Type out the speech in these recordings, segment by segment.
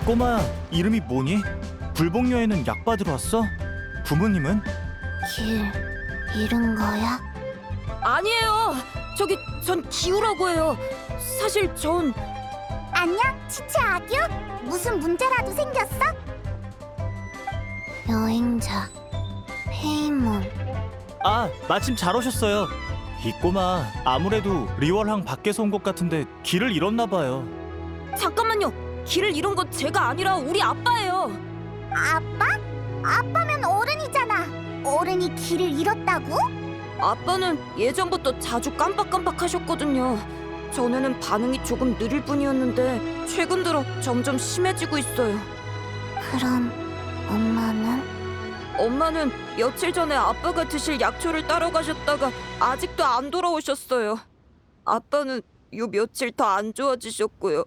꼬마야, 이름이 뭐니? 불복녀에는 약 받으러 왔어? 부모님은? 길 잃은 거야? 아니에요. 전 기우라고 해요. 사실 전 안녕, 치치 아규? 무슨 문제라도 생겼어? 여행자 페이몬. 아, 마침 잘 오셨어요. 이 꼬마 아무래도 리월항 밖에서 온 것 같은데 길을 잃었나 봐요. 잠깐만요. 길을 잃은 건 제가 아니라 우리 아빠예요. 아빠? 아빠면 어른이잖아. 어른이 길을 잃었다고? 아빠는 예전부터 자주 깜빡깜빡하셨거든요. 전에는 반응이 조금 느릴 뿐이었는데 최근 들어 점점 심해지고 있어요. 그럼 엄마는? 엄마는 며칠 전에 아빠가 드실 약초를 따러 가셨다가 아직도 안 돌아오셨어요. 아빠는 요 며칠 더 안 좋아지셨고요.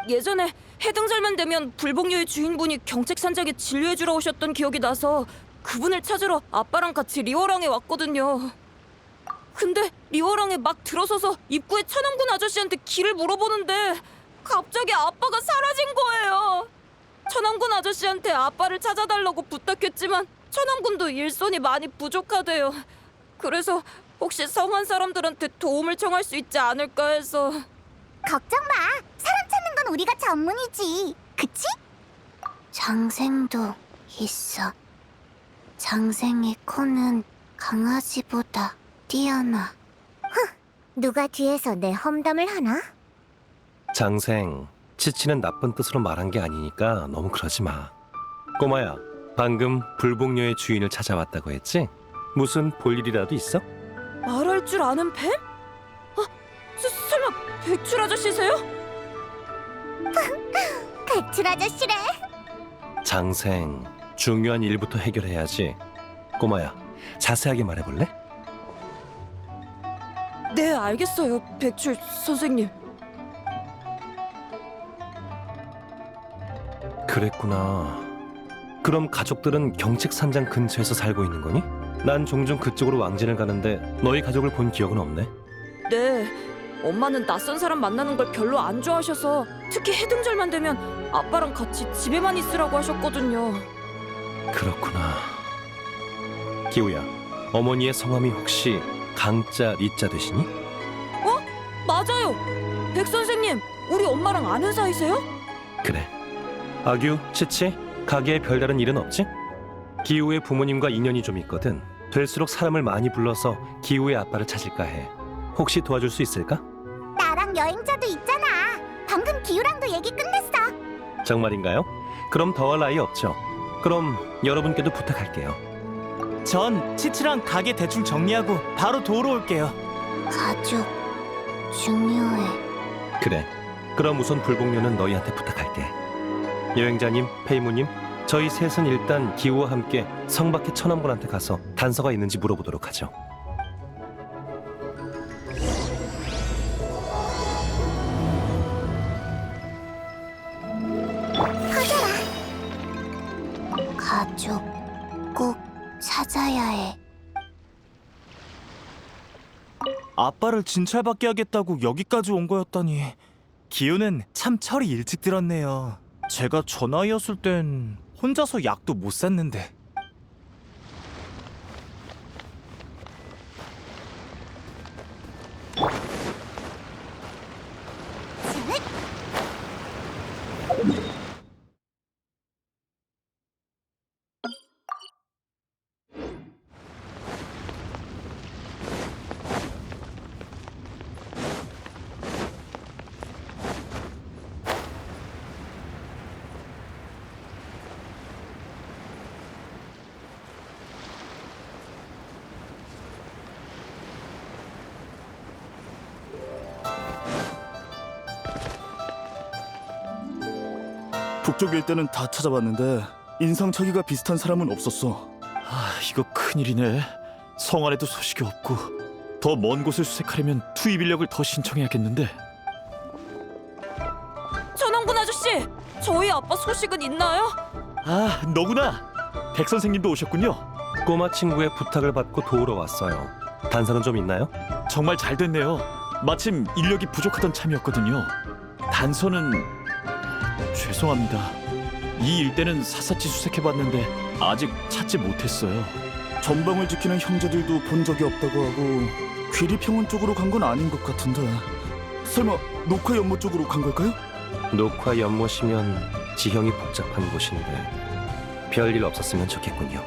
예전에 해등절만 되면 불복녀의 주인분이 경책산장에 진료해주러 오셨던 기억이 나서 그분을 찾으러 아빠랑 같이 리월항에 왔거든요. 근데 리월항에 막 들어서서 입구에 천왕군 아저씨한테 길을 물어보는데 갑자기 아빠가 사라진 거예요. 천왕군 아저씨한테 아빠를 찾아달라고 부탁했지만 천왕군도 일손이 많이 부족하대요. 그래서 혹시 성한 사람들한테 도움을 청할 수 있지 않을까 해서. 걱정 마. 사람 찾는 건 우리가 전문이지. 그치? 장생도 있어. 장생의 코는 강아지보다 뛰어나. 누가 뒤에서 내 험담을 하나? 장생, 치치는 나쁜 뜻으로 말한 게 아니니까 너무 그러지 마. 꼬마야, 방금 불복녀의 주인을 찾아왔다고 했지? 무슨 볼일이라도 있어? 말할 줄 아는 뱀? 설마 백출 아저씨세요? 백출 아저씨래. 장생, 중요한 일부터 해결해야지. 꼬마야, 자세하게 말해볼래? 네, 알겠어요, 백출 선생님. 그랬구나. 그럼 가족들은 경책산장 근처에서 살고 있는 거니? 난 종종 그쪽으로 왕진을 가는데 너희 가족을 본 기억은 없네. 네, 엄마는 낯선 사람 만나는 걸 별로 안 좋아하셔서 특히 해등절만 되면 아빠랑 같이 집에만 있으라고 하셨거든요. 그렇구나. 기우야, 어머니의 성함이 혹시 강자 리자 되시니? 맞아요. 백 선생님, 우리 엄마랑 아는 사이세요? 그래. 아규, 치치, 가게에 별다른 일은 없지? 기우의 부모님과 인연이 좀 있거든. 될수록 사람을 많이 불러서 기우의 아빠를 찾을까 해. 혹시 도와줄 수 있을까? 나랑 여행자도 있잖아. 방금 기우랑도 얘기 끝냈어. 정말인가요? 그럼 더할 나위 없죠. 그럼 여러분께도 부탁할게요. 전 치치랑 가게 대충 정리하고 바로 도우러 올게요. 가족 중요해. 그래. 그럼 우선 불복녀는 너희한테 부탁할게. 여행자님, 페이무님, 저희 셋은 일단 기우와 함께 성 밖의 천왕군한테 가서 단서가 있는지 물어보도록 하죠. 가족 꼭 찾아야 해. 아빠를 진찰받게 하겠다고 여기까지 온 거였다니. 기우는 참 철이 일찍 들었네요. 제가 저 나이였을 땐 혼자서 약도 못 샀는데. 북쪽 일대는 다 찾아봤는데 인상착의가 비슷한 사람은 없었어. 이거 큰일이네. 성 안에도 소식이 없고 더 먼 곳을 수색하려면 투입 인력을 더 신청해야겠는데. 천왕군 아저씨, 저희 아빠 소식은 있나요? 아, 너구나. 백 선생님도 오셨군요. 꼬마 친구의 부탁을 받고 도우러 왔어요. 단서는 좀 있나요? 정말 잘 됐네요. 마침 인력이 부족하던 참이었거든요. 단서는 죄송합니다. 이 일대는 샅샅이 수색해봤는데 아직 찾지 못했어요. 전방을 지키는 형제들도 본 적이 없다고 하고 귀리평원 쪽으로 간 건 아닌 것 같은데 설마 녹화 연못 쪽으로 간 걸까요? 녹화 연못이면 지형이 복잡한 곳인데 별일 없었으면 좋겠군요.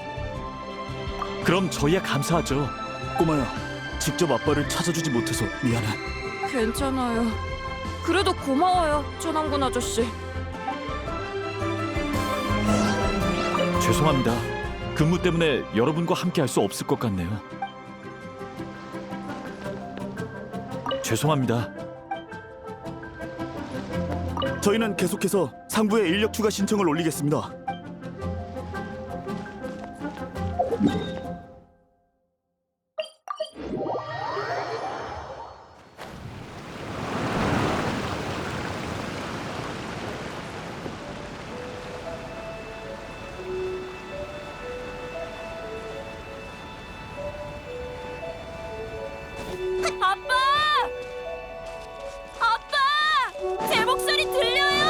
그럼 저희야 감사하죠. 꼬마야, 직접 아빠를 찾아주지 못해서 미안해. 괜찮아요. 그래도 고마워요, 천왕군 아저씨. 죄송합니다. 근무 때문에 여러분과 함께 할 수 없을 것 같네요. 죄송합니다. 저희는 계속해서 상부에 인력 추가 신청을 올리겠습니다. 아빠! 아빠! 제 목소리 들려요?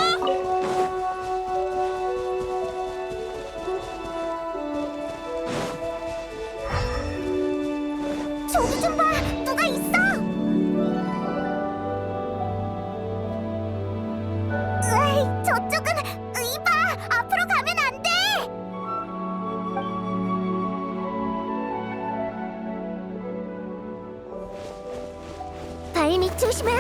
저기 좀 봐! 누가 있어! 으이, 저쪽은 이봐! 앞으로 가면 안 돼! 발밑 조심해!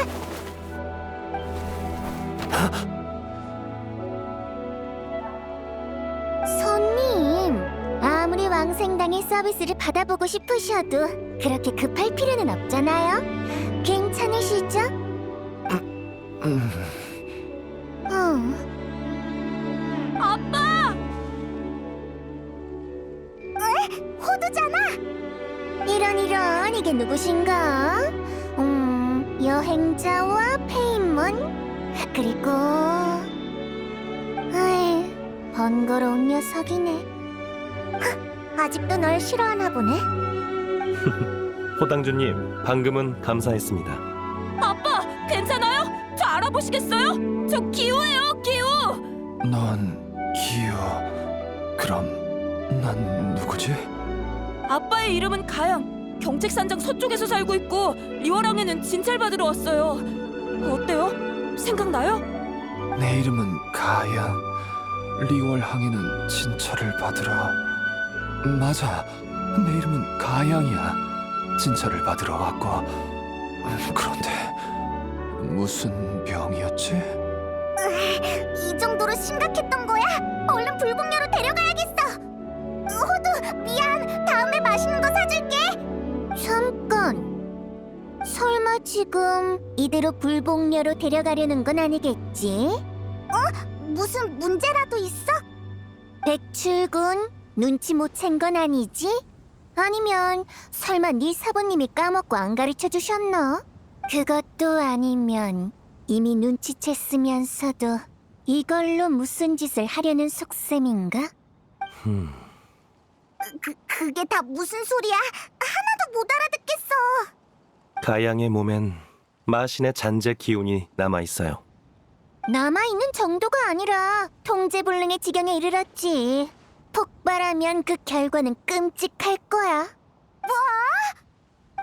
손님, 아무리 왕생당의 서비스를 받아보고 싶으셔도 그렇게 급할 필요는 없잖아요. 괜찮으시죠? 아빠! 호두잖아. 이런 이게 누구신가? 여행자와 페인몬 그리고 번거로운 녀석이네. 아직도 널 싫어하나 보네. 호당주님, 방금은 감사했습니다. 아빠! 괜찮아요? 저 알아보시겠어요? 저 기호예요, 기호! 넌 기호. 그럼 난 누구지? 아빠의 이름은 가양. 경책산장 서쪽에서 살고 있고 리워랑에는 진찰받으러 왔어요. 어때요? 생각나요? 내 이름은 가양. 리월항에는 진찰을 받으러. 맞아. 내 이름은 가양이야. 진찰을 받으러 왔고. 그런데 무슨 병이었지? 이 정도로 심각했던 거야? 얼른 불복녀로 데려가야겠어. 호두, 미안. 다음에 맛있는 거 사줄게. 잠깐. 설마 지금 이대로 불복녀로 데려가려는 건 아니겠지? 무슨 문제라도 있어? 백출군, 눈치 못 챈 건 아니지? 아니면 설마 네 사부님이 까먹고 안 가르쳐 주셨나? 그것도 아니면 이미 눈치챘으면서도 이걸로 무슨 짓을 하려는 속셈인가? 그게 다 무슨 소리야? 하나도 못 알아듣겠어. 가양의 몸엔 마신의 잔재 기운이 남아있어요. 남아있는 정도가 아니라 통제불능의 지경에 이르렀지. 폭발하면 그 결과는 끔찍할 거야.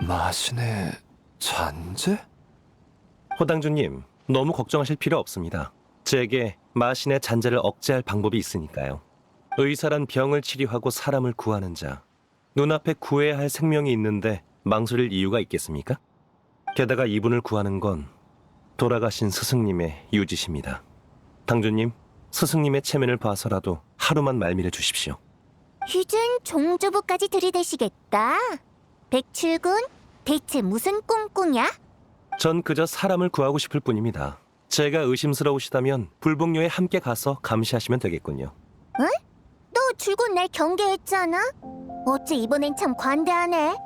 마신의 잔재? 호당주님, 너무 걱정하실 필요 없습니다. 제게 마신의 잔재를 억제할 방법이 있으니까요. 의사란 병을 치료하고 사람을 구하는 자. 눈앞에 구해야 할 생명이 있는데 망설일 이유가 있겠습니까? 게다가 이분을 구하는 건 돌아가신 스승님의 유지십니다. 당주님, 스승님의 체면을 봐서라도 하루만 말미를 주십시오. 이젠 종주부까지 들이대시겠다. 백출군, 대체 무슨 꿍꿍이야? 전 그저 사람을 구하고 싶을 뿐입니다. 제가 의심스러우시다면 불복료에 함께 가서 감시하시면 되겠군요. 너 줄곧 날 경계했잖아. 어째 이번엔 참 관대하네.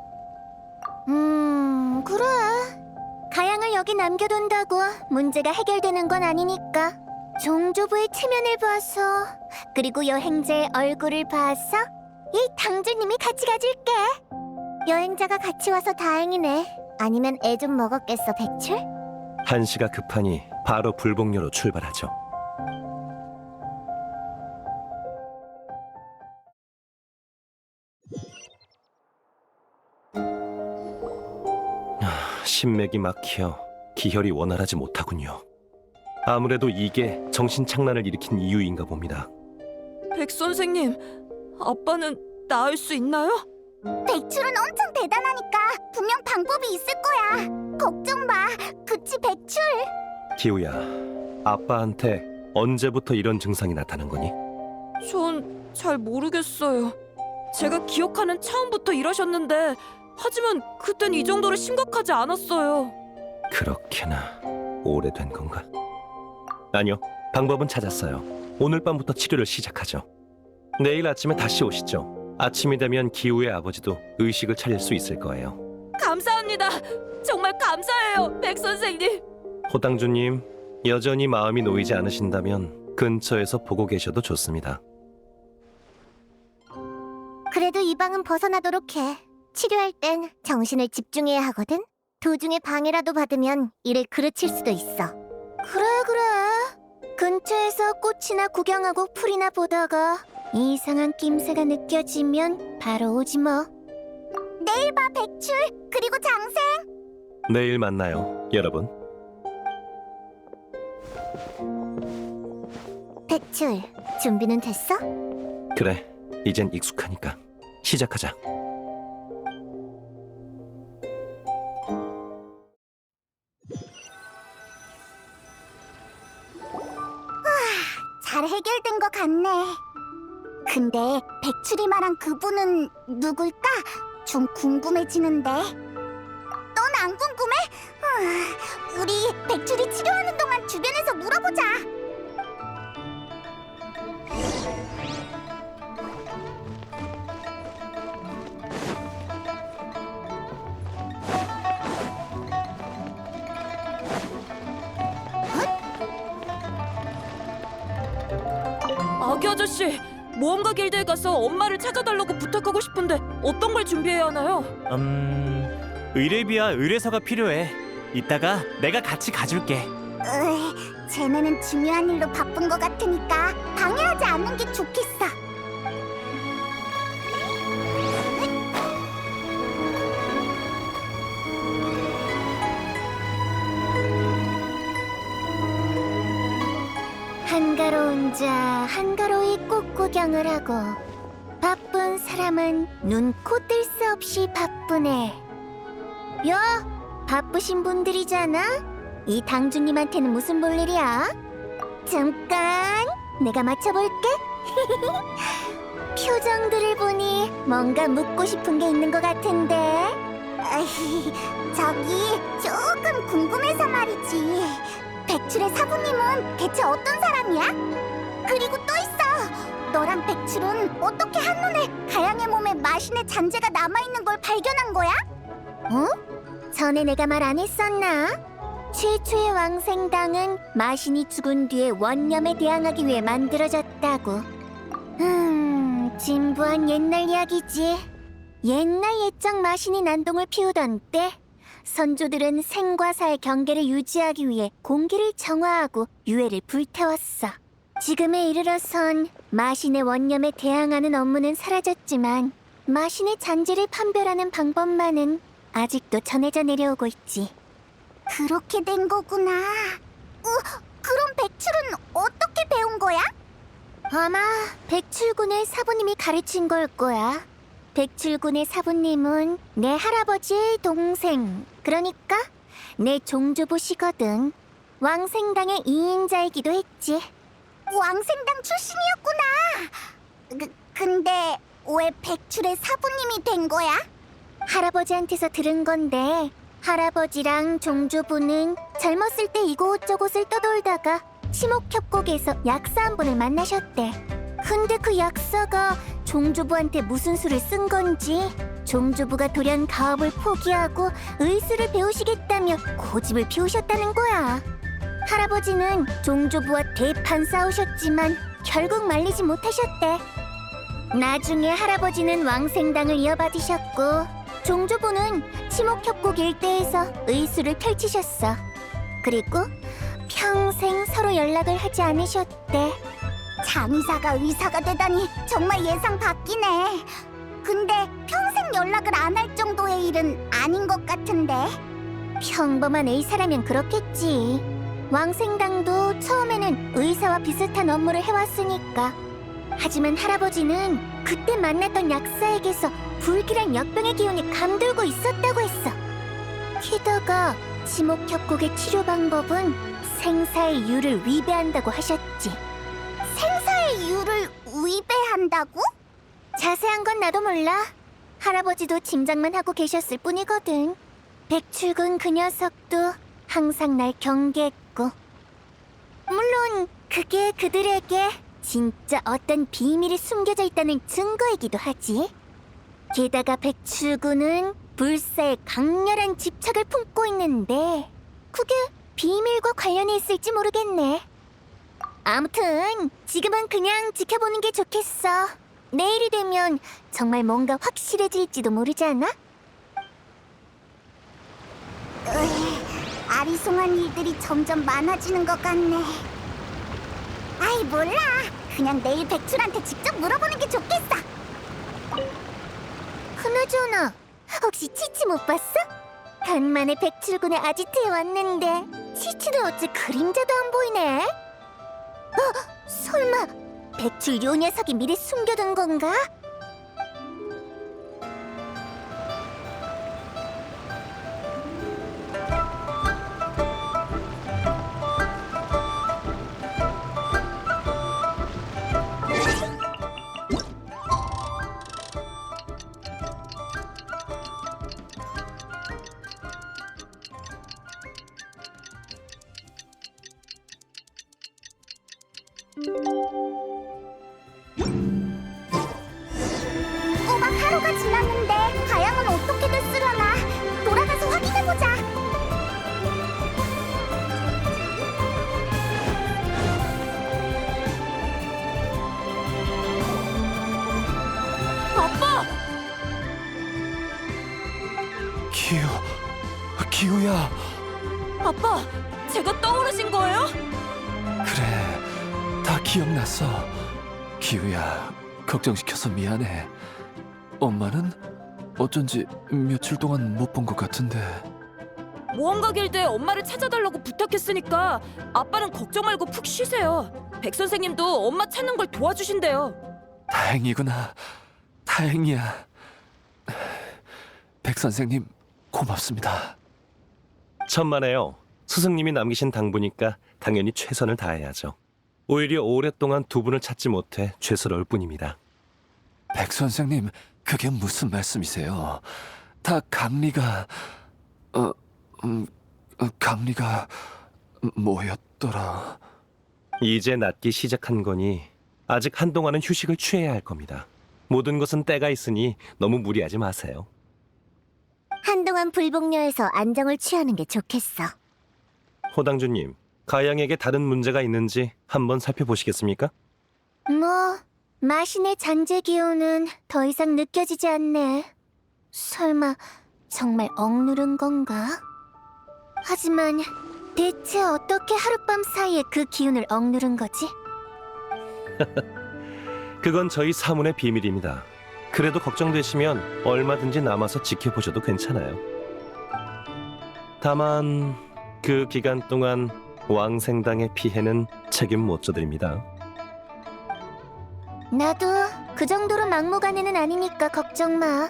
그래. 가양을 여기 남겨둔다고 문제가 해결되는 건 아니니까. 종조부의 체면을 봐서, 그리고 여행자의 얼굴을 봐서 이 당주님이 같이 가줄게. 여행자가 같이 와서 다행이네. 아니면 애 좀 먹었겠어, 백출? 한시가 급하니 바로 불복료로 출발하죠. 신맥이 막혀 기혈이 원활하지 못하군요. 아무래도 이게 정신착란을 일으킨 이유인가 봅니다. 백 선생님, 아빠는 나을 수 있나요? 백출은 엄청 대단하니까 분명 방법이 있을 거야. 걱정 마. 그치, 백출? 기우야, 아빠한테 언제부터 이런 증상이 나타난 거니? 전 잘 모르겠어요. 제가 기억하는 처음부터 이러셨는데 하지만 그땐 이 정도로 심각하지 않았어요. 그렇게나 오래된 건가? 아니요, 방법은 찾았어요. 오늘 밤부터 치료를 시작하죠. 내일 아침에 다시 오시죠. 아침이 되면 기우의 아버지도 의식을 차릴 수 있을 거예요. 감사합니다. 정말 감사해요, 백 선생님. 호당주님, 여전히 마음이 놓이지 않으신다면 근처에서 보고 계셔도 좋습니다. 그래도 이 방은 벗어나도록 해. 치료할 땐 정신을 집중해야 하거든. 도중에 방해라도 받으면 일을 그르칠 수도 있어. 그래. 근처에서 꽃이나 구경하고 풀이나 보다가 이상한 낌새가 느껴지면 바로 오지 뭐. 내일 봐, 백출. 그리고 장생. 내일 만나요, 여러분. 백출, 준비는 됐어? 그래, 이젠 익숙하니까 시작하자. 잘 해결된 것 같네. 근데 백출이 말한 그분은 누굴까? 좀 궁금해지는데. 넌 안 궁금해? 우리 백출이 치료하는 동안 주변에서 물어보자. 아기 아저씨, 모험가 길드에 가서 엄마를 찾아달라고 부탁하고 싶은데 어떤 걸 준비해야 하나요? 의뢰비와 의뢰서가 필요해. 이따가 내가 같이 가줄게. 쟤네는 중요한 일로 바쁜 것 같으니까 방해하지 않는 게 좋겠어. 한가로운 자 한가로이 꽃구경을 하고 바쁜 사람은 눈, 코 뜰 수 없이 바쁘네. 야, 바쁘신 분들이잖아? 이 당주님한테는 무슨 볼일이야? 잠깐, 내가 맞춰볼게. 표정들을 보니 뭔가 묻고 싶은 게 있는 것 같은데. 저기 조금 궁금해서 말이지. 백출의 사부님은 대체 어떤 사람이야? 그리고 또 있어. 너랑 백출은 어떻게 한눈에 가양의 몸에 마신의 잔재가 남아있는 걸 발견한 거야? 전에 내가 말 안 했었나? 최초의 왕생당은 마신이 죽은 뒤에 원념에 대항하기 위해 만들어졌다고. 진부한 옛날 이야기지. 옛날 옛적 마신이 난동을 피우던 때 선조들은 생과 사의 경계를 유지하기 위해 공기를 정화하고 유해를 불태웠어. 지금에 이르러선 마신의 원념에 대항하는 업무는 사라졌지만 마신의 잔재를 판별하는 방법만은 아직도 전해져 내려오고 있지. 그렇게 된 거구나. 그럼 백출은 어떻게 배운 거야? 아마 백출군의 사부님이 가르친 걸 거야. 백출군의 사부님은 내 할아버지의 동생, 그러니까 내 종조부시거든. 왕생당의 2인자이기도 했지. 왕생당 출신이었구나. 근데 왜 백출의 사부님이 된 거야? 할아버지한테서 들은 건데 할아버지랑 종조부는 젊었을 때 이곳저곳을 떠돌다가 치목협곡에서 약사 한 분을 만나셨대. 근데 그 약사가 종조부한테 무슨 수를 쓴 건지 종조부가 돌연 가업을 포기하고 의술을 배우시겠다며 고집을 피우셨다는 거야. 할아버지는 종조부와 대판 싸우셨지만 결국 말리지 못하셨대. 나중에 할아버지는 왕생당을 이어받으셨고 종조부는 치목협곡 일대에서 의술을 펼치셨어. 그리고 평생 서로 연락을 하지 않으셨대. 장의사가 의사가 되다니 정말 예상 밖이네. 근데 평생 연락을 안 할 정도의 일은 아닌 것 같은데. 평범한 의사라면 그렇겠지. 왕생당도 처음에는 의사와 비슷한 업무를 해왔으니까. 하지만 할아버지는 그때 만났던 약사에게서 불길한 역병의 기운이 감돌고 있었다고 했어. 게다가 지목협곡의 치료 방법은 생사의 유를 위배한다고 하셨지. 생사의 유를 위배한다고? 자세한 건 나도 몰라. 할아버지도 짐작만 하고 계셨을 뿐이거든. 백출군 그 녀석도 항상 날 경계했고, 물론 그게 그들에게 진짜 어떤 비밀이 숨겨져 있다는 증거이기도 하지. 게다가 백출군은 불사에 강렬한 집착을 품고 있는데 그게 비밀과 관련이 있을지 모르겠네. 아무튼 지금은 그냥 지켜보는 게 좋겠어. 내일이 되면 정말 뭔가 확실해질지도 모르잖아? 아리송한 일들이 점점 많아지는 것 같네. 아이 몰라. 그냥 내일 백출한테 직접 물어보는 게 좋겠어. 그나저나 혹시 치치 못 봤어? 간만에 백출군의 아지트에 왔는데 치치는 어째 그림자도 안 보이네? 설마 백출 요 녀석이 미리 숨겨둔 건가? 꼬박 하루가 지났는데 가양은 어떻게 됐으려나? 돌아가서 확인해보자. 아빠! 기우야. 아빠! 제가 떠오르신 거예요? 그래, 다 기억났어. 기우야, 걱정시켜서 미안해. 엄마는 어쩐지 며칠 동안 못 본 것 같은데. 모험가 길드에 엄마를 찾아달라고 부탁했으니까 아빠는 걱정 말고 푹 쉬세요. 백 선생님도 엄마 찾는 걸 도와주신대요. 다행이구나. 다행이야. 백 선생님, 고맙습니다. 천만에요. 스승님이 남기신 당부니까 당연히 최선을 다해야죠. 오히려 오랫동안 두 분을 찾지 못해 죄스러울 뿐입니다. 백 선생님, 그게 무슨 말씀이세요? 다 강리가... 강리가... 뭐였더라... 이제 낫기 시작한 거니 아직 한동안은 휴식을 취해야 할 겁니다. 모든 것은 때가 있으니 너무 무리하지 마세요. 한동안 불복녀에서 안정을 취하는 게 좋겠어. 호당주님, 가양에게 다른 문제가 있는지 한번 살펴보시겠습니까? 뭐 마신의 잔재 기운은 더 이상 느껴지지 않네. 설마 정말 억누른 건가? 하지만 대체 어떻게 하룻밤 사이에 그 기운을 억누른 거지? 그건 저희 사문의 비밀입니다. 그래도 걱정되시면 얼마든지 남아서 지켜보셔도 괜찮아요. 다만 그 기간 동안 왕생당의 피해는 책임 못 져드립니다. 나도 그 정도로 막무가내는 아니니까 걱정 마.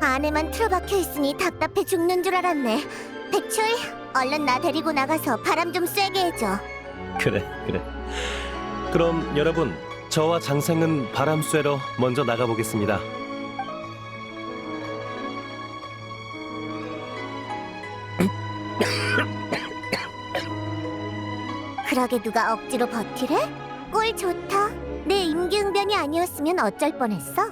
안에만 틀어박혀 있으니 답답해 죽는 줄 알았네. 백출, 얼른 나 데리고 나가서 바람 좀 쐬게 해줘. 그래. 그럼 여러분, 저와 장생은 바람 쐬러 먼저 나가보겠습니다. 그러게 누가 억지로 버티래? 꼴 좋다. 내 임기응변이 아니었으면 어쩔 뻔했어.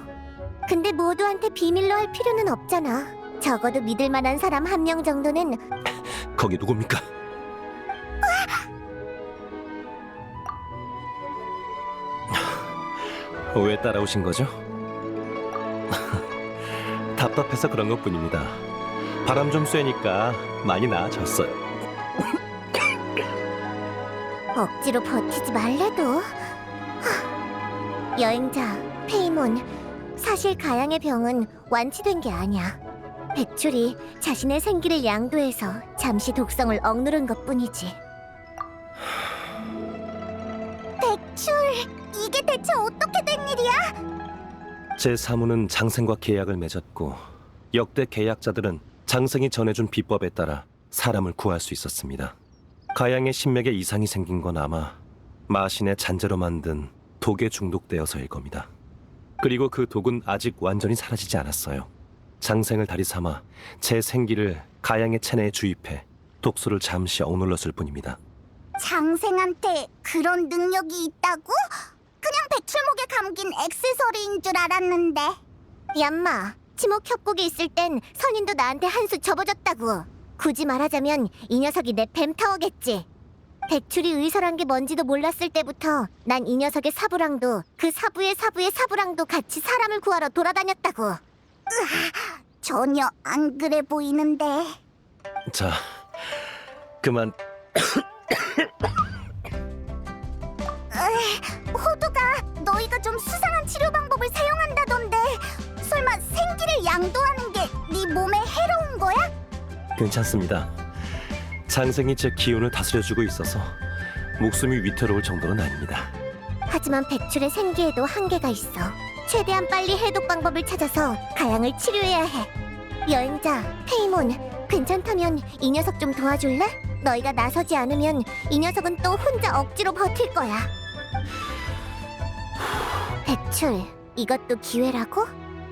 근데 모두한테 비밀로 할 필요는 없잖아. 적어도 믿을 만한 사람 한 명 정도는. 거기 누굽니까? 왜 따라오신 거죠? 답답해서 그런 것뿐입니다. 바람 좀 쐬니까 많이 나아졌어요. 억지로 버티지 말래도. 여행자 페이몬, 사실 가양의 병은 완치된 게 아니야. 백출이 자신의 생기를 양도해서 잠시 독성을 억누른 것뿐이지. 백출, 이게 대체 어떻게 된 일이야? 제 사무는 장생과 계약을 맺었고 역대 계약자들은 장생이 전해준 비법에 따라 사람을 구할 수 있었습니다. 가양의 신맥에 이상이 생긴 건 아마 마신의 잔재로 만든 독에 중독되어서일 겁니다. 그리고 그 독은 아직 완전히 사라지지 않았어요. 장생을 다리 삼아 제 생기를 가양의 체내에 주입해 독소를 잠시 억눌렀을 뿐입니다. 장생한테 그런 능력이 있다고? 그냥 백출목에 감긴 액세서리인 줄 알았는데. 얌마, 치목 협곡에 있을 땐 선인도 나한테 한 수 접어줬다고. 굳이 말하자면 이 녀석이 내 뱀타워겠지. 백출이 의설한 게 뭔지도 몰랐을 때부터 난 이 녀석의 사부랑도 그 사부의 사부랑도 같이 사람을 구하러 돌아다녔다고. 전혀 안 그래 보이는데. 자, 그만. 호두가 너희가 좀 수상한 치료 방법을 사용한다던데 설마 생기를 양도하는 게 네 몸에 해로운 거야? 괜찮습니다. 장생이 제 기운을 다스려주고 있어서 목숨이 위태로울 정도는 아닙니다. 하지만 백출의 생기에도 한계가 있어. 최대한 빨리 해독 방법을 찾아서 가양을 치료해야 해. 여행자 페이몬, 괜찮다면 이 녀석 좀 도와줄래? 너희가 나서지 않으면 이 녀석은 또 혼자 억지로 버틸 거야. 백출, 이것도 기회라고?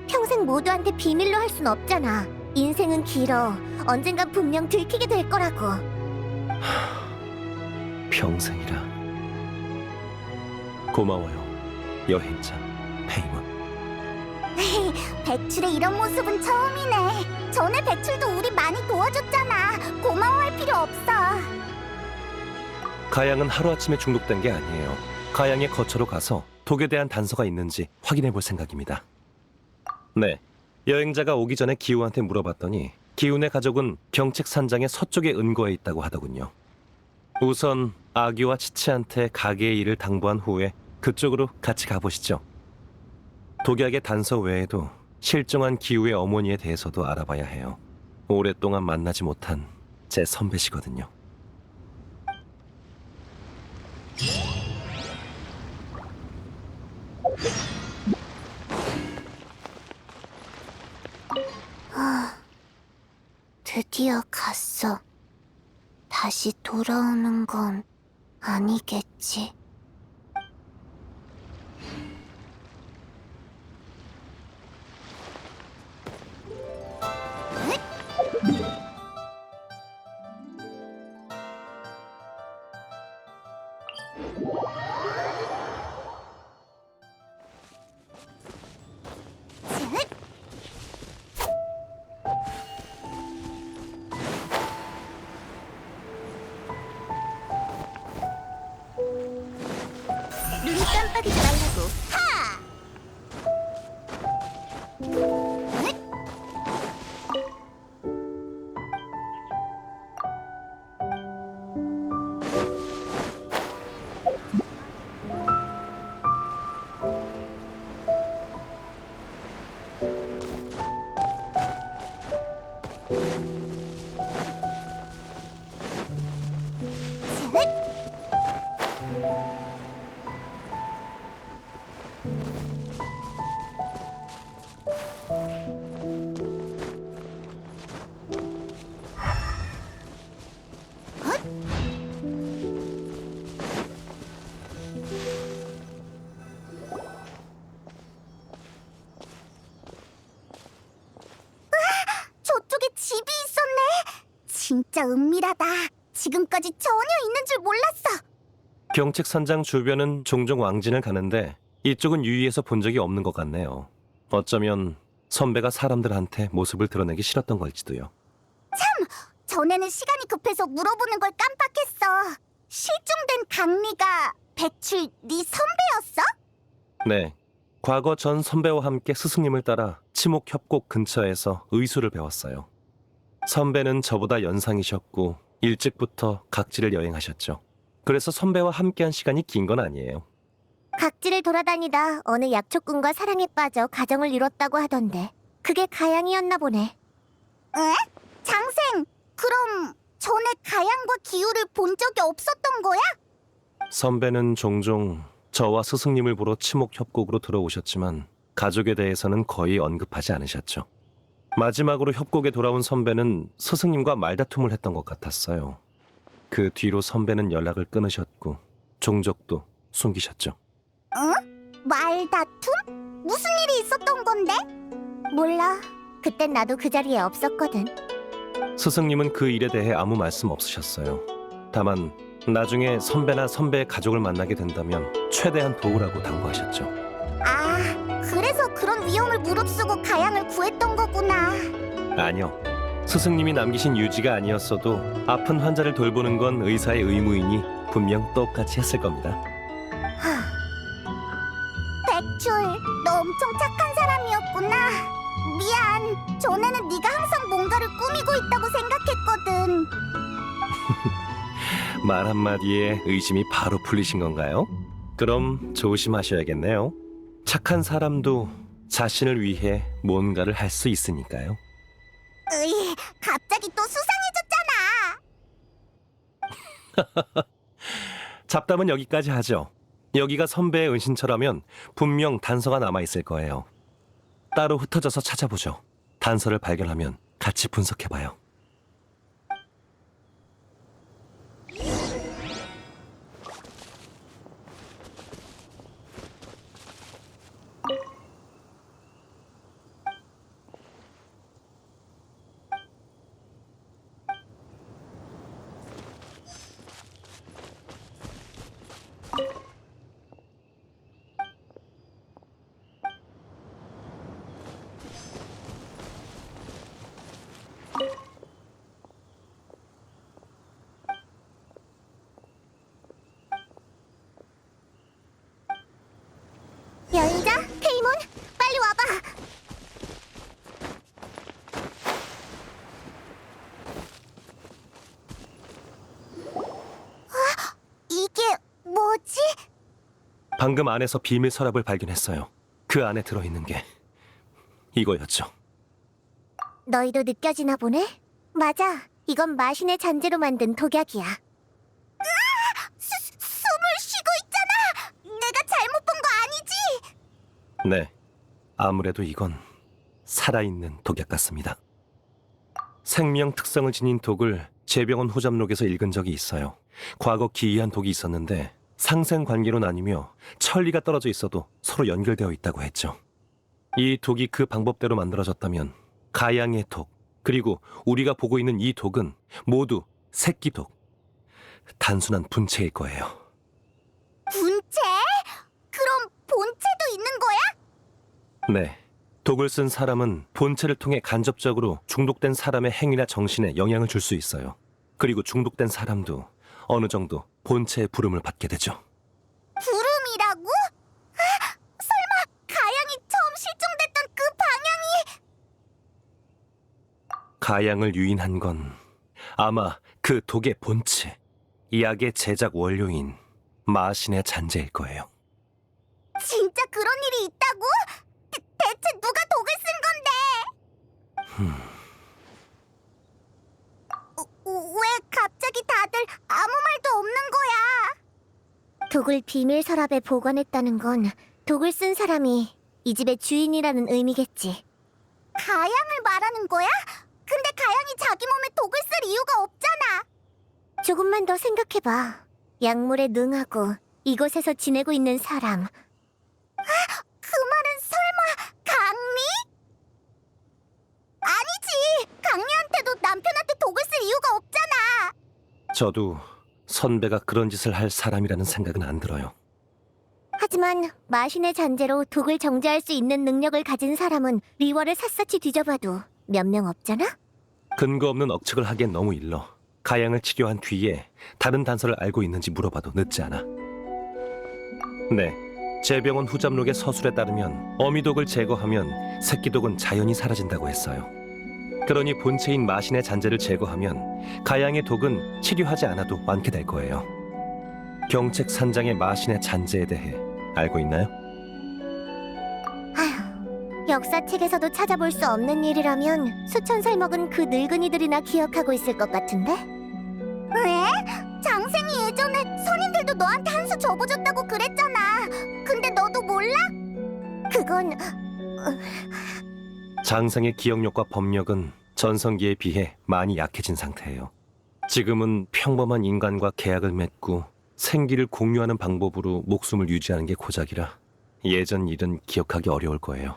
평생 모두한테 비밀로 할 순 없잖아. 인생은 길어. 언젠간 분명 들키게 될 거라고. 평생이라. 고마워요, 여행자 페이몬. 백출의 이런 모습은 처음이네. 전에 백출도 우리 많이 도와줬잖아. 고마워할 필요 없어. 가양은 하루아침에 중독된 게 아니에요. 가양의 거처로 가서 독에 대한 단서가 있는지 확인해 볼 생각입니다. 네, 여행자가 오기 전에 기우한테 물어봤더니 기우네 가족은 경책산장의 서쪽에 은거해 있다고 하더군요. 우선 아규와 치치한테 가게의 일을 당부한 후에 그쪽으로 같이 가보시죠. 독약의 단서 외에도 실종한 기우의 어머니에 대해서도 알아봐야 해요. 오랫동안 만나지 못한 제 선배시거든요. 드디어 갔어. 다시 돌아오는 건 아니겠지. 눈 깜빡이지 말라고. 하! 저쪽에 집이 있었네. 진짜 은밀하다. 지금까지 전혀 있는 줄 몰랐어. 경책산장 주변은 종종 왕진을 가는데 이쪽은 유의해서 본 적이 없는 것 같네요. 어쩌면 선배가 사람들한테 모습을 드러내기 싫었던 걸지도요. 전에는 시간이 급해서 물어보는 걸 깜빡했어. 실종된 강리가 백출 네 선배였어? 네, 과거 전 선배와 함께 스승님을 따라 치목협곡 근처에서 의수를 배웠어요. 선배는 저보다 연상이셨고 일찍부터 각지를 여행하셨죠. 그래서 선배와 함께한 시간이 긴 건 아니에요. 각지를 돌아다니다 어느 약초꾼과 사랑에 빠져 가정을 이뤘다고 하던데 그게 가양이었나 보네. 에? 장생, 그럼 전에 가양과 기우를 본 적이 없었던 거야? 선배는 종종 저와 스승님을 보러 치목 협곡으로 들어오셨지만 가족에 대해서는 거의 언급하지 않으셨죠. 마지막으로 협곡에 돌아온 선배는 스승님과 말다툼을 했던 것 같았어요. 그 뒤로 선배는 연락을 끊으셨고 종족도 숨기셨죠. 말다툼? 무슨 일이 있었던 건데? 몰라. 그땐 나도 그 자리에 없었거든. 스승님은 그 일에 대해 아무 말씀 없으셨어요. 다만 나중에 선배나 선배의 가족을 만나게 된다면 최대한 도우라고 당부하셨죠. 아, 그래서 그런 위험을 무릅쓰고 가양을 구했던 거구나. 아니요. 스승님이 남기신 유지가 아니었어도 아픈 환자를 돌보는 건 의사의 의무이니 분명 똑같이 했을 겁니다. 백출, 너 엄청 착한 사람이었구나. 미안, 전에는 네가 항상 뭔가를 꾸미고 있다고 생각했거든. 말 한마디에 의심이 바로 풀리신 건가요? 그럼 조심하셔야겠네요. 착한 사람도 자신을 위해 뭔가를 할 수 있으니까요. 으이, 갑자기 또 수상해졌잖아. 잡담은 여기까지 하죠. 여기가 선배의 은신처라면 분명 단서가 남아있을 거예요. 따로 흩어져서 찾아보죠. 단서를 발견하면 같이 분석해봐요. 여행자, 페이몬, 빨리 와봐. 이게 뭐지? 방금 안에서 비밀 서랍을 발견했어요. 그 안에 들어있는 게 이거였죠. 너희도 느껴지나 보네? 맞아, 이건 마신의 잔재로 만든 독약이야. 숨을 쉬고 있잖아. 내가 잘못 본 거 아니지? 네, 아무래도 이건 살아있는 독약 같습니다. 생명 특성을 지닌 독을 제병원 호잡록에서 읽은 적이 있어요. 과거 기이한 독이 있었는데 상생관계로 나뉘며 천리가 떨어져 있어도 서로 연결되어 있다고 했죠. 이 독이 그 방법대로 만들어졌다면 가양의 독, 그리고 우리가 보고 있는 이 독은 모두 새끼독, 단순한 분체일 거예요. 분체? 그럼 본체도 있는 거야? 네, 독을 쓴 사람은 본체를 통해 간접적으로 중독된 사람의 행위나 정신에 영향을 줄 수 있어요. 그리고 중독된 사람도 어느 정도 본체의 부름을 받게 되죠. 부름이라고? 설마 가양이 처음 실종됐던 그 방향이? 가양을 유인한 건 아마 그 독의 본체, 이 약의 제작 원료인 마신의 잔재일 거예요. 진짜 그런 일이 있다고? 대체 누가 독을 쓴 건데? 왜 갑자기 다들 아무 말도 없는 거야? 독을 비밀 서랍에 보관했다는 건 독을 쓴 사람이 이 집의 주인이라는 의미겠지. 가양을 말하는 거야? 근데 가양이 자기 몸에 독을 쓸 이유가 없잖아. 조금만 더 생각해봐. 약물에 능하고 이곳에서 지내고 있는 사람. 그 말은 설마 강미? 아니지. 강미한테도 남편한테 독을 쓸 이유가 없잖아. 저도 선배가 그런 짓을 할 사람이라는 생각은 안 들어요. 하지만 마신의 잔재로 독을 정제할 수 있는 능력을 가진 사람은 리월을 샅샅이 뒤져봐도 몇 명 없잖아? 근거 없는 억측을 하기엔 너무 일러. 가양을 치료한 뒤에 다른 단서를 알고 있는지 물어봐도 늦지 않아. 네, 제병원 후잡록의 서술에 따르면 어미독을 제거하면 새끼독은 자연히 사라진다고 했어요. 그러니 본체인 마신의 잔재를 제거하면 가양의 독은 치료하지 않아도 완쾌될 거예요. 경책 산장의 마신의 잔재에 대해 알고 있나요? 아휴, 역사책에서도 찾아볼 수 없는 일이라면 수천 살 먹은 그 늙은이들이나 기억하고 있을 것 같은데? 왜? 장생이 예전에 선인들도 너한테 한 수 접어줬다고 그랬잖아. 근데 너도 몰라? 그건... 장생의 기억력과 법력은 전성기에 비해 많이 약해진 상태예요. 지금은 평범한 인간과 계약을 맺고 생기를 공유하는 방법으로 목숨을 유지하는 게 고작이라 예전 일은 기억하기 어려울 거예요.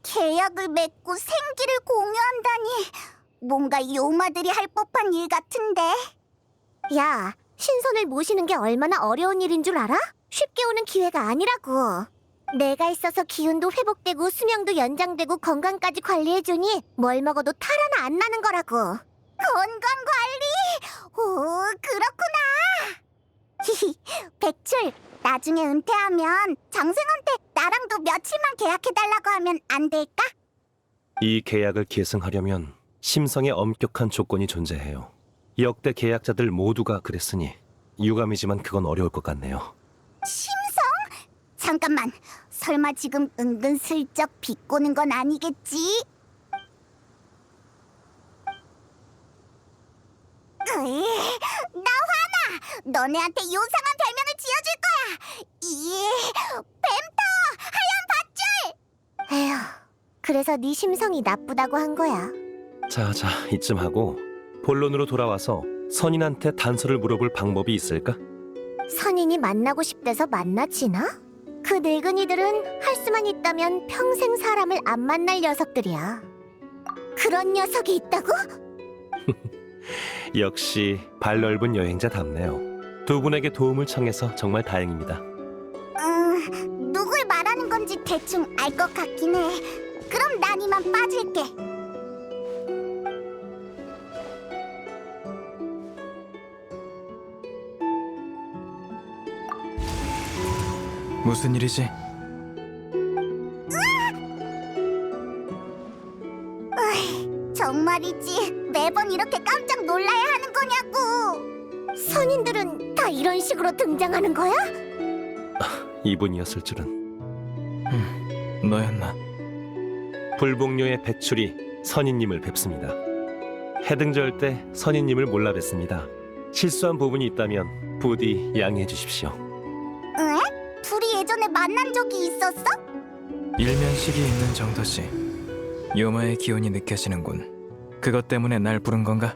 계약을 맺고 생기를 공유한다니 뭔가 요마들이 할 법한 일 같은데. 야, 신선을 모시는 게 얼마나 어려운 일인 줄 알아? 쉽게 오는 기회가 아니라고. 내가 있어서 기운도 회복되고 수명도 연장되고 건강까지 관리해주니 뭘 먹어도 탈 하나 안 나는 거라고. 건강관리? 오, 그렇구나. 히히, 백출, 나중에 은퇴하면 장생한테 나랑도 며칠만 계약해달라고 하면 안 될까? 이 계약을 계승하려면 심성에 엄격한 조건이 존재해요. 역대 계약자들 모두가 그랬으니 유감이지만 그건 어려울 것 같네요. 심성? 잠깐만, 설마 지금 은근슬쩍 비꼬는 건 아니겠지? 나 화나! 너네한테 요상한 별명을 지어줄 거야! 뱀터! 하얀 밧줄! 에휴, 그래서 네 심성이 나쁘다고 한 거야. 자, 이쯤 하고 본론으로 돌아와서 선인한테 단서를 물어볼 방법이 있을까? 선인이 만나고 싶대서 만나지나? 그 늙은이들은 할 수만 있다면 평생 사람을 안 만날 녀석들이야. 그런 녀석이 있다고? 역시 발 넓은 여행자답네요. 두 분에게 도움을 청해서 정말 다행입니다. 누굴 말하는 건지 대충 알 것 같긴 해. 그럼 난 이만 빠질게. 무슨 일이지? 정말이지. 매번 이렇게 깜짝 놀라야 하는 거냐고. 선인들은 다 이런 식으로 등장하는 거야? 이분이었을 줄은. 너였나? 불복녀의 백출이 선인님을 뵙습니다. 해등절 때 선인님을 몰라 뵀습니다. 실수한 부분이 있다면 부디 양해해 주십시오. 에? 둘이 예전에 만난 적이 있었어? 일면식이 있는 정도지. 요마의 기운이 느껴지는군. 그것 때문에 날 부른 건가?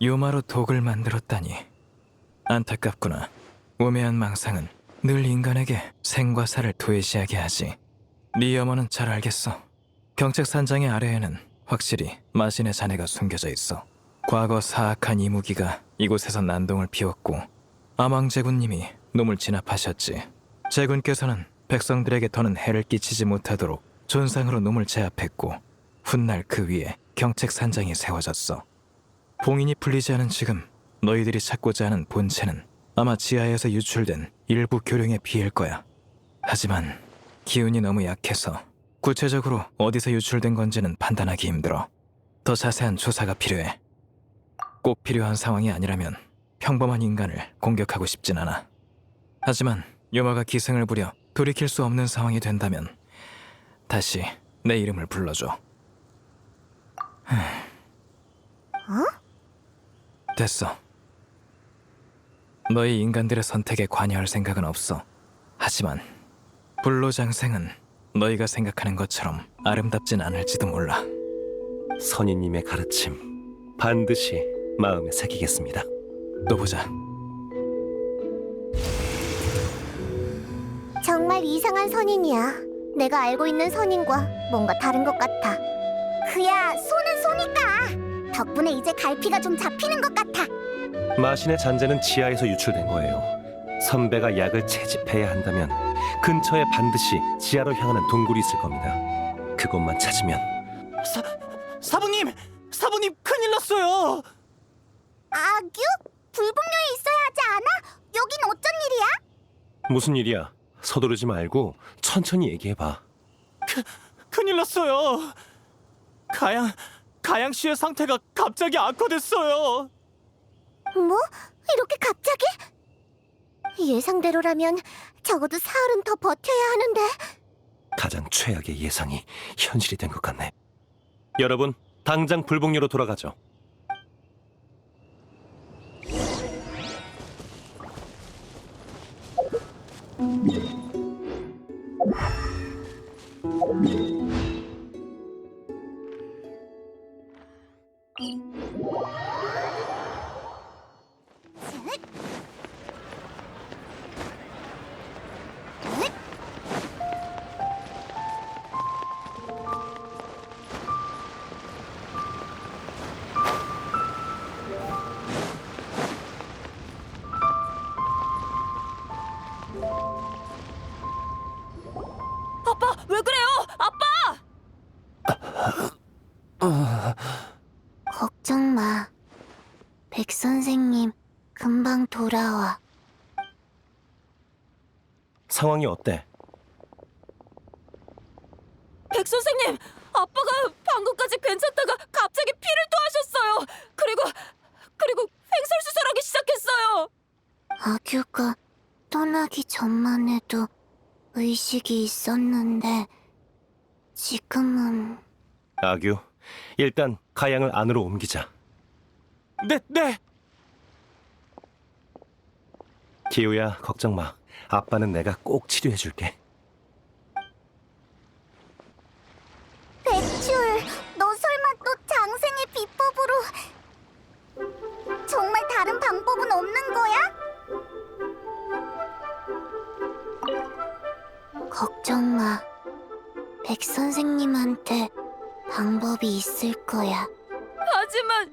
요마로 독을 만들었다니. 안타깝구나. 우매한 망상은 늘 인간에게 생과 사를 도외시하게 하지. 네 염원은 잘 알겠어. 경책산장의 아래에는 확실히 마신의 잔해가 숨겨져 있어. 과거 사악한 이무기가 이곳에서 난동을 피웠고 아망제군님이 놈을 진압하셨지. 제군께서는 백성들에게 더는 해를 끼치지 못하도록 존상으로 놈을 제압했고 훗날 그 위에 경책산장이 세워졌어. 봉인이 풀리지 않은 지금 너희들이 찾고자 하는 본체는 아마 지하에서 유출된 일부 교룡에 비일 거야. 하지만 기운이 너무 약해서 구체적으로 어디서 유출된 건지는 판단하기 힘들어. 더 자세한 조사가 필요해. 꼭 필요한 상황이 아니라면 평범한 인간을 공격하고 싶진 않아. 하지만 요마가 기승을 부려 돌이킬 수 없는 상황이 된다면 다시 내 이름을 불러줘. 됐어. 너희 인간들의 선택에 관여할 생각은 없어. 하지만 불로장생은 너희가 생각하는 것처럼 아름답진 않을지도 몰라. 선인님의 가르침 반드시 마음에 새기겠습니다. 또 보자. 정말 이상한 선인이야. 내가 알고 있는 선인과 뭔가 다른 것 같아. 그야 손은 손이까. 덕분에 이제 갈피가 좀 잡히는 것 같아. 마신의 잔재는 지하에서 유출된 거예요. 선배가 약을 채집해야 한다면 근처에 반드시 지하로 향하는 동굴이 있을 겁니다. 그곳만 찾으면. 사부님 큰일 났어요. 아규? 불복녀에 있어야 하지 않아? 여긴 어쩐 일이야? 무슨 일이야? 서두르지 말고 천천히 얘기해봐. 큰일 났어요. 가양 씨의 상태가 갑자기 악화됐어요. 뭐? 이렇게 갑자기? 예상대로라면 적어도 사흘은 더 버텨야 하는데. 가장 최악의 예상이 현실이 된 것 같네. 여러분, 당장 불복료로 돌아가죠. 아빠, 왜 그래요? 아빠! 걱정 마. 백 선생님 금방 돌아와. 상황이 어때? 백 선생님, 아빠가 방금까지 괜찮다가 갑자기 피를 토하셨어요. 그리고 횡설수설하기 시작했어요. 아규가 떠나기 전만 해도 의식이 있었는데 지금은... 아규, 일단 가양을 안으로 옮기자. 네. 기우야, 걱정 마. 아빠는 내가 꼭 치료해줄게. 백출, 너 설마 또 장생의 비법으로... 정말 다른 방법은 없는 거야? 걱정 마. 백 선생님한테 방법이 있을 거야. 하지만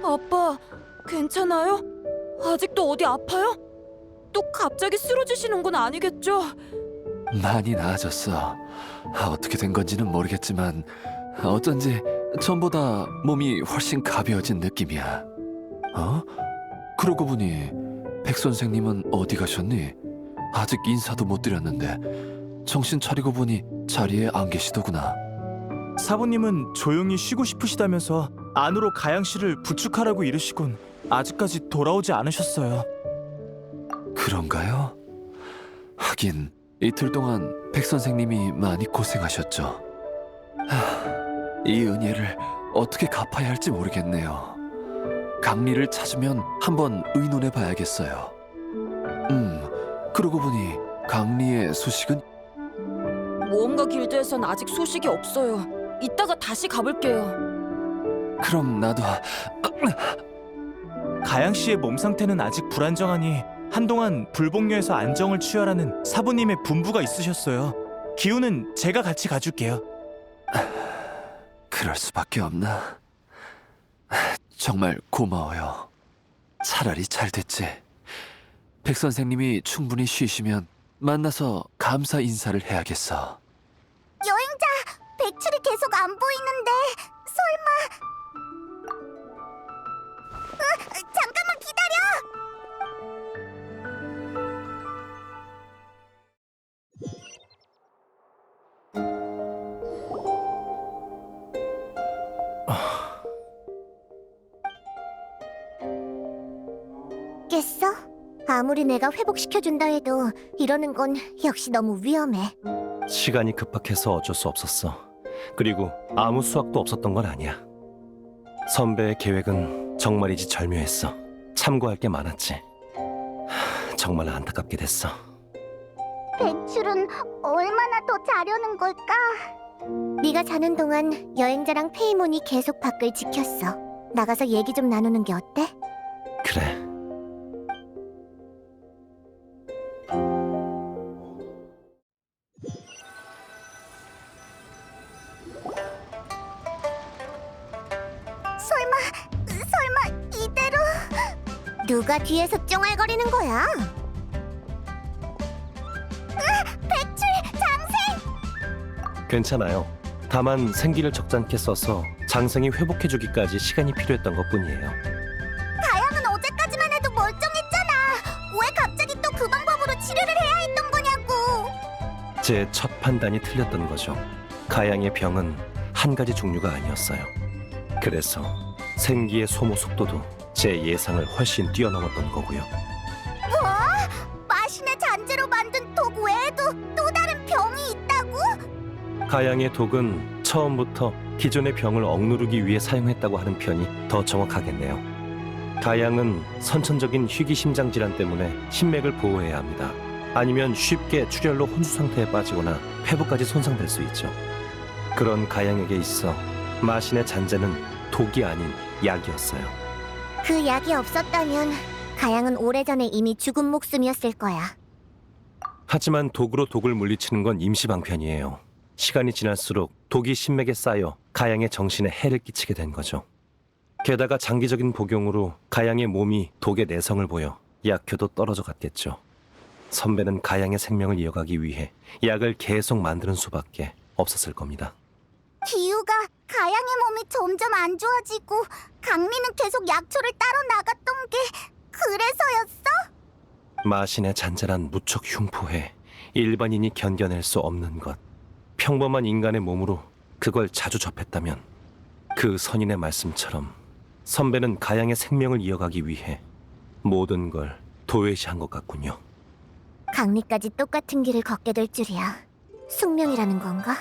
아빠, 괜찮아요? 아직도 어디 아파요? 또 갑자기 쓰러지시는 건 아니겠죠? 많이 나아졌어. 어떻게 된 건지는 모르겠지만 어쩐지 전보다 몸이 훨씬 가벼워진 느낌이야. 어? 그러고 보니 백 선생님은 어디 가셨니? 아직 인사도 못 드렸는데 정신 차리고 보니 자리에 안 계시더구나. 사부님은 조용히 쉬고 싶으시다면서 안으로 가양 씨를 부축하라고 이르시곤 아직까지 돌아오지 않으셨어요. 그런가요? 하긴 이틀 동안 백 선생님이 많이 고생하셨죠. 이 은혜를 어떻게 갚아야 할지 모르겠네요. 강리를 찾으면 한번 의논해 봐야겠어요. 그러고 보니 강리의 소식은? 모험가 길드에선 아직 소식이 없어요. 이따가 다시 가볼게요. 그럼 나도... 가양 씨의 몸 상태는 아직 불안정하니 한동안 불복료에서 안정을 취하라는 사부님의 분부가 있으셨어요. 기우는 제가 같이 가줄게요. 그럴 수밖에 없나? 정말 고마워요. 차라리 잘 됐지. 백 선생님이 충분히 쉬시면 만나서 감사 인사를 해야겠어. 여행자, 백출이 계속 안 보이는데 설마... 잠깐만 기다려! 깼어? 아무리 내가 회복시켜준다 해도 이러는 건 역시 너무 위험해. 시간이 급박해서 어쩔 수 없었어. 그리고 아무 수확도 없었던 건 아니야. 선배의 계획은 정말이지 절묘했어. 참고할 게 많았지. 정말 안타깝게 됐어. 백출은 얼마나 더 자려는 걸까? 네가 자는 동안 여행자랑 페이몬이 계속 밖을 지켰어. 나가서 얘기 좀 나누는 게 어때? 그래. 설마 이대로? 누가 뒤에서 쫑알거리는 거야? 백출 장생! 괜찮아요. 다만 생기를 적잖게 써서 장생이 회복해주기까지 시간이 필요했던 것뿐이에요. 가양은 어제까지만 해도 멀쩡했잖아. 왜 갑자기 또 그 방법으로 치료를 해야 했던 거냐고. 제 첫 판단이 틀렸던 거죠. 가양의 병은 한 가지 종류가 아니었어요. 그래서 생기의 소모 속도도 제 예상을 훨씬 뛰어넘었던 거고요. 마신의 잔재로 만든 독 외에도 또 다른 병이 있다고? 가양의 독은 처음부터 기존의 병을 억누르기 위해 사용했다고 하는 편이 더 정확하겠네요. 가양은 선천적인 희귀심장 질환 때문에 심맥을 보호해야 합니다. 아니면 쉽게 출혈로 혼수 상태에 빠지거나 폐부까지 손상될 수 있죠. 그런 가양에게 있어 마신의 잔재는 독이 아닌 약이었어요. 그 약이 없었다면 가양은 오래전에 이미 죽은 목숨이었을 거야. 하지만 독으로 독을 물리치는 건 임시방편이에요. 시간이 지날수록 독이 심맥에 쌓여 가양의 정신에 해를 끼치게 된 거죠. 게다가 장기적인 복용으로 가양의 몸이 독의 내성을 보여 약효도 떨어져 갔겠죠. 선배는 가양의 생명을 이어가기 위해 약을 계속 만드는 수밖에 없었을 겁니다. 기우가 가양의 몸이 점점 안 좋아지고 강리는 계속 약초를 따러 나갔던 게 그래서였어? 마신의 잔잔한 무척 흉포해 일반인이 견뎌낼 수 없는 것. 평범한 인간의 몸으로 그걸 자주 접했다면 그 선인의 말씀처럼 선배는 가양의 생명을 이어가기 위해 모든 걸 도외시한 것 같군요. 강리까지 똑같은 길을 걷게 될 줄이야. 숙명이라는 건가?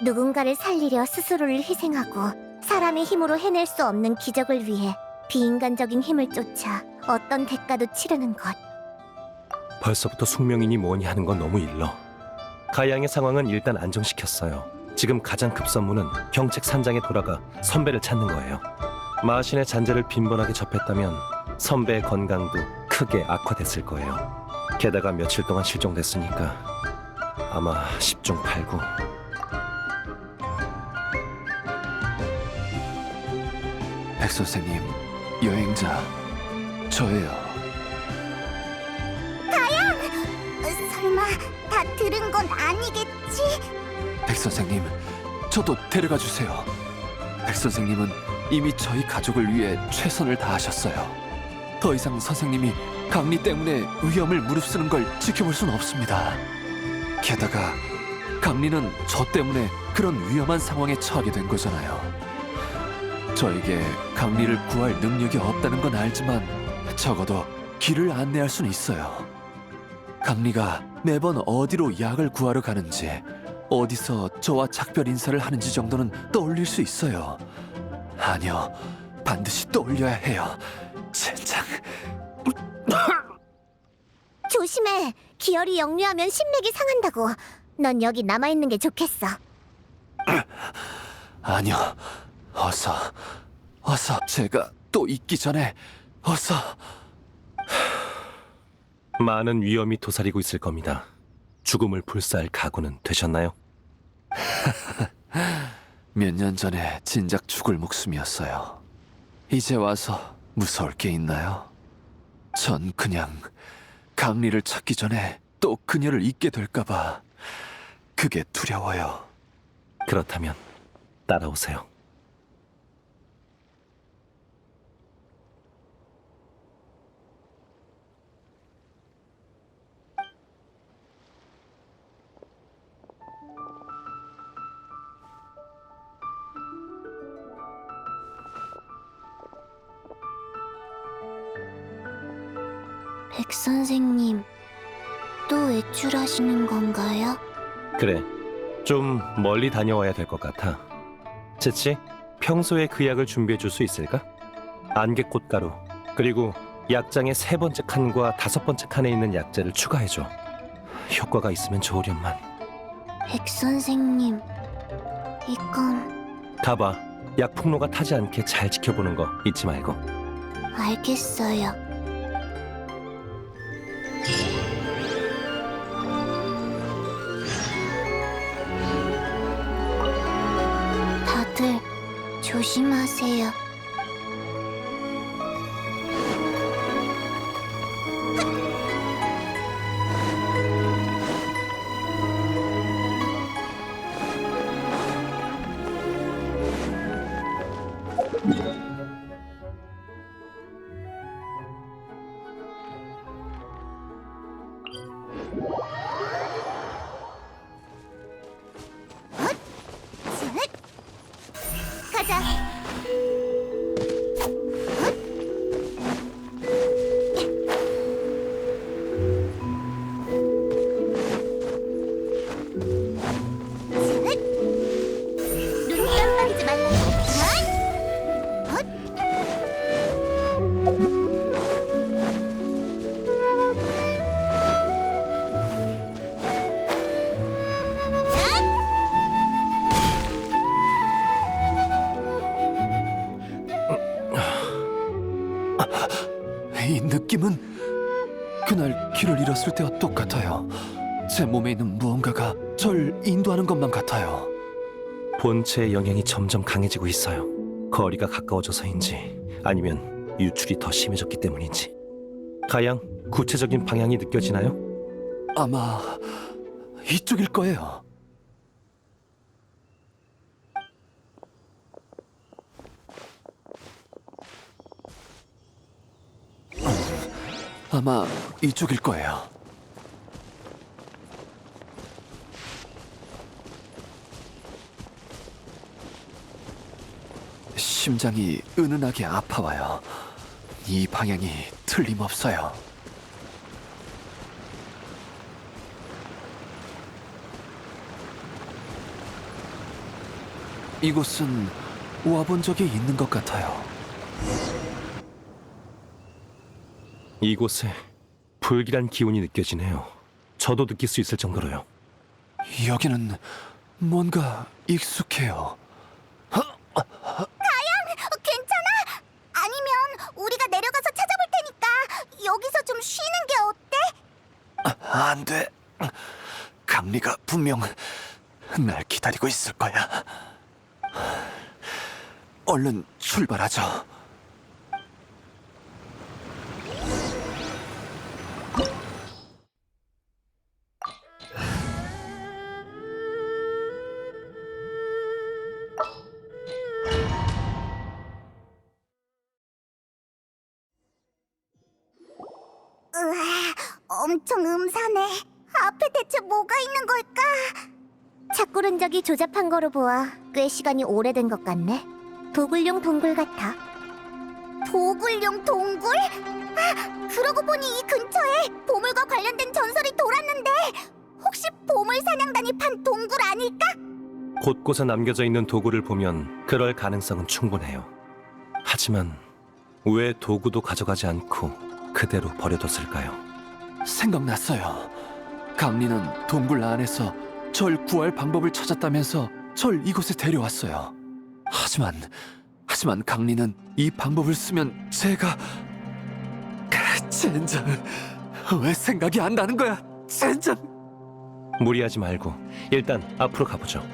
누군가를 살리려 스스로를 희생하고 사람의 힘으로 해낼 수 없는 기적을 위해 비인간적인 힘을 쫓아 어떤 대가도 치르는 것. 벌써부터 숙명이니 뭐니 하는 건 너무 일러. 가양의 상황은 일단 안정시켰어요. 지금 가장 급선무는 경책 산장에 돌아가 선배를 찾는 거예요. 마신의 잔재를 빈번하게 접했다면 선배의 건강도 크게 악화됐을 거예요. 게다가 며칠 동안 실종됐으니까 아마 10중 8구. 백 선생님, 여행자 저예요. 설마 다 들은 건 아니겠지? 백 선생님, 저도 데려가 주세요. 백 선생님은 이미 저희 가족을 위해 최선을 다하셨어요. 더 이상 선생님이 강리 때문에 위험을 무릅쓰는 걸 지켜볼 순 없습니다. 게다가 강리는 저 때문에 그런 위험한 상황에 처하게 된 거잖아요. 저에게 강리를 구할 능력이 없다는 건 알지만 적어도 길을 안내할 수는 있어요. 강리가 매번 어디로 약을 구하러 가는지, 어디서 저와 작별 인사를 하는지 정도는 떠올릴 수 있어요. 아니요, 반드시 떠올려야 해요. 젠장. 조심해. 기혈이 역류하면 심맥이 상한다고. 넌 여기 남아있는 게 좋겠어. 아니요, 어서 제가 또 잊기 전에 어서. 많은 위험이 도사리고 있을 겁니다. 죽음을 불사할 각오는 되셨나요? 몇 년 전에 진작 죽을 목숨이었어요. 이제 와서 무서울 게 있나요? 전 그냥 강리를 찾기 전에 또 그녀를 잊게 될까봐 그게 두려워요. 그렇다면 따라오세요. 백 선생님, 또 외출하시는 건가요? 그래, 좀 멀리 다녀와야 될 것 같아. 치치, 평소에 그 약을 준비해 줄 수 있을까? 안개꽃가루, 그리고 약장의 3번째 칸과 5번째 칸에 있는 약재를 추가해줘. 효과가 있으면 좋으련만. 백 선생님, 이건 가봐. 약 폭로가 타지 않게 잘 지켜보는 거 잊지 말고. 알겠어요. 다들 조심하세요. 가자. 눈 깜빡이지 말라고. 이 느낌은 그날 길을 잃었을 때와 똑같아요. 제 몸에 있는 무언가가 절 인도하는 것만 같아요. 본체의 영향이 점점 강해지고 있어요. 거리가 가까워져서인지 아니면 유출이 더 심해졌기 때문인지. 가양, 구체적인 방향이 느껴지나요? 아마 이쪽일 거예요. 아마 이쪽일 거예요. 심장이 은은하게 아파와요. 이 방향이 틀림없어요. 이곳은 와본 적이 있는 것 같아요. 이곳에 불길한 기운이 느껴지네요. 저도 느낄 수 있을 정도로요. 여기는 뭔가 익숙해요. 괜찮아? 아니면 우리가 내려가서 찾아볼 테니까 여기서 좀 쉬는 게 어때? 안 돼. 강리가 분명 날 기다리고 있을 거야. 얼른 출발하죠. 으아, 엄청 음산해. 앞에 대체 뭐가 있는 걸까? 착굴 흔적이 조잡한 거로 보아 꽤 시간이 오래된 것 같네. 도굴용 동굴 같아. 도굴용 동굴? 아, 그러고 보니 이 근처에 보물과 관련된 전설이 돌았는데 혹시 보물 사냥단이 판 동굴 아닐까? 곳곳에 남겨져 있는 도구를 보면 그럴 가능성은 충분해요. 하지만 왜 도구도 가져가지 않고 그대로 버려뒀을까요? 생각났어요. 강리는 동굴 안에서 절 구할 방법을 찾았다면서 절 이곳에 데려왔어요. 하지만 강리는 이 방법을 쓰면 제가... 젠장, 왜 생각이 안 나는 거야? 젠장! 무리하지 말고 일단 앞으로 가보죠.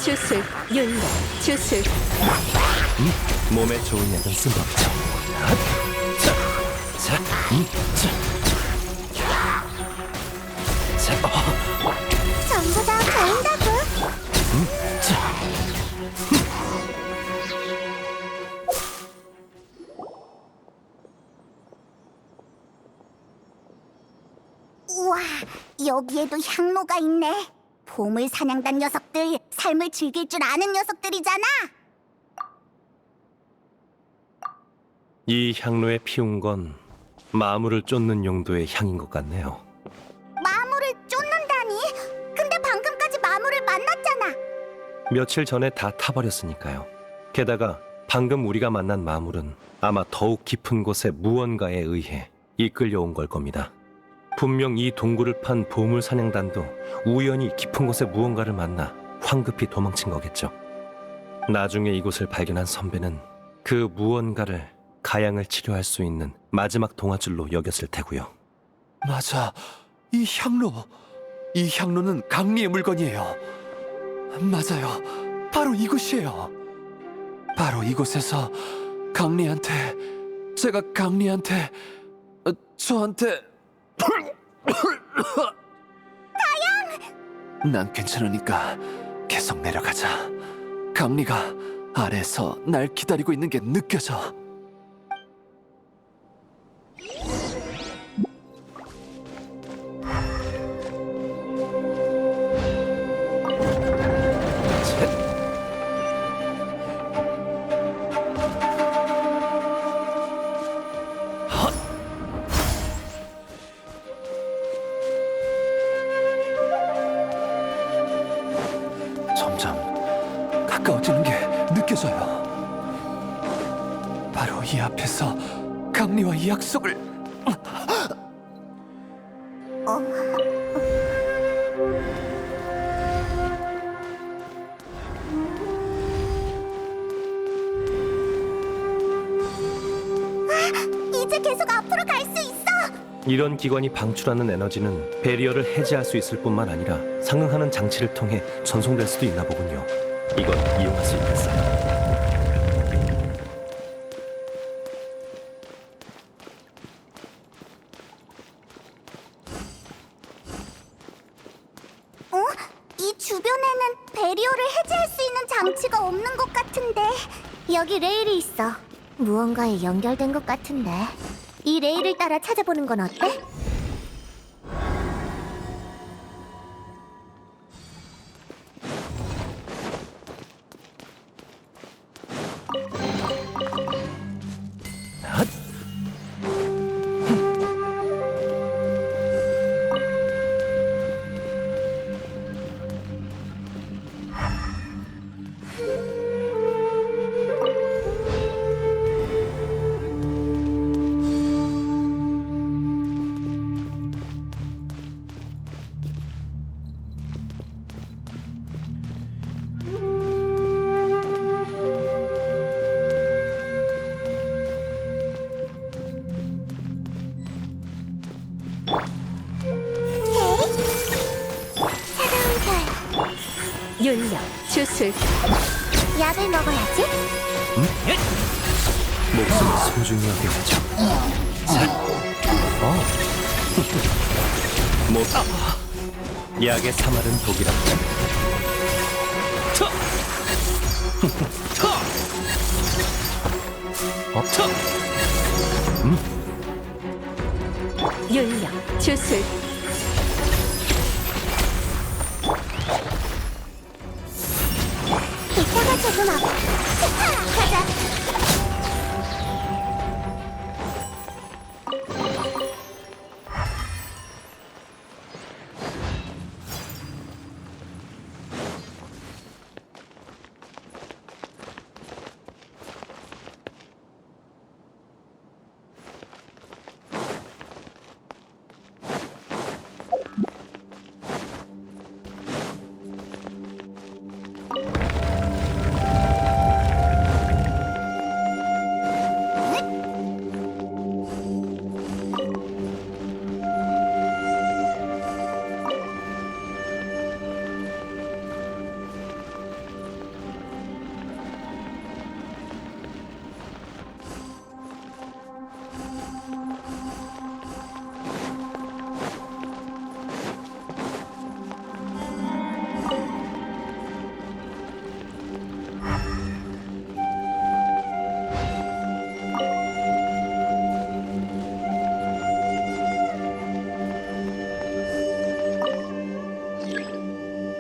주술, 윤력, 주술. 몸에 좋은 약은 쓴법이죠. 전부 다 보인다고? 우와, 여기에도 향로가 있네. 보물 사냥단 녀석들, 삶을 즐길 줄 아는 녀석들이잖아. 이 향로에 피운 건 마물을 쫓는 용도의 향인 것 같네요. 마물을 쫓는다니? 근데 방금까지 마물을 만났잖아. 며칠 전에 다 타버렸으니까요. 게다가 방금 우리가 만난 마물은 아마 더욱 깊은 곳의 무언가에 의해 이끌려온 걸 겁니다. 분명 이 동굴을 판 보물 사냥단도 우연히 깊은 곳의 무언가를 만나 황급히 도망친 거겠죠. 나중에 이곳을 발견한 선배는 그 무언가를 가양을 치료할 수 있는 마지막 동아줄로 여겼을 테고요. 맞아. 이 향로. 이 향로는 강리의 물건이에요. 맞아요. 바로 이곳이에요. 바로 이곳에서 강리한테 제가 강리한테 저한테 난 괜찮으니까 계속 내려가자. 강리가 아래에서 날 기다리고 있는 게 느껴져. 점점 가까워지는 게 느껴져요. 바로 이 앞에서 강리와 이 약속을 이제 계속 앞으로 갈 수 있어. 이런 기관이 방출하는 에너지는 배리어를 해제할 수 있을 뿐만 아니라 상응하는 장치를 통해 전송될 수도 있나 보군요. 이건 이용할 수 있겠어요. 이 주변에는 배리어를 해제할 수 있는 장치가 없는 것 같은데. 여기 레일이 있어. 무언가에 연결된 것 같은데. 이 레일을 따라 찾아보는 건 어때? 윤력, 주술. 약을 먹어야지. 목숨을 소중히 여겨야죠. 약의 사말은 독이랍니다. 윤력, 주술. 이따가 조금 아파. 가자.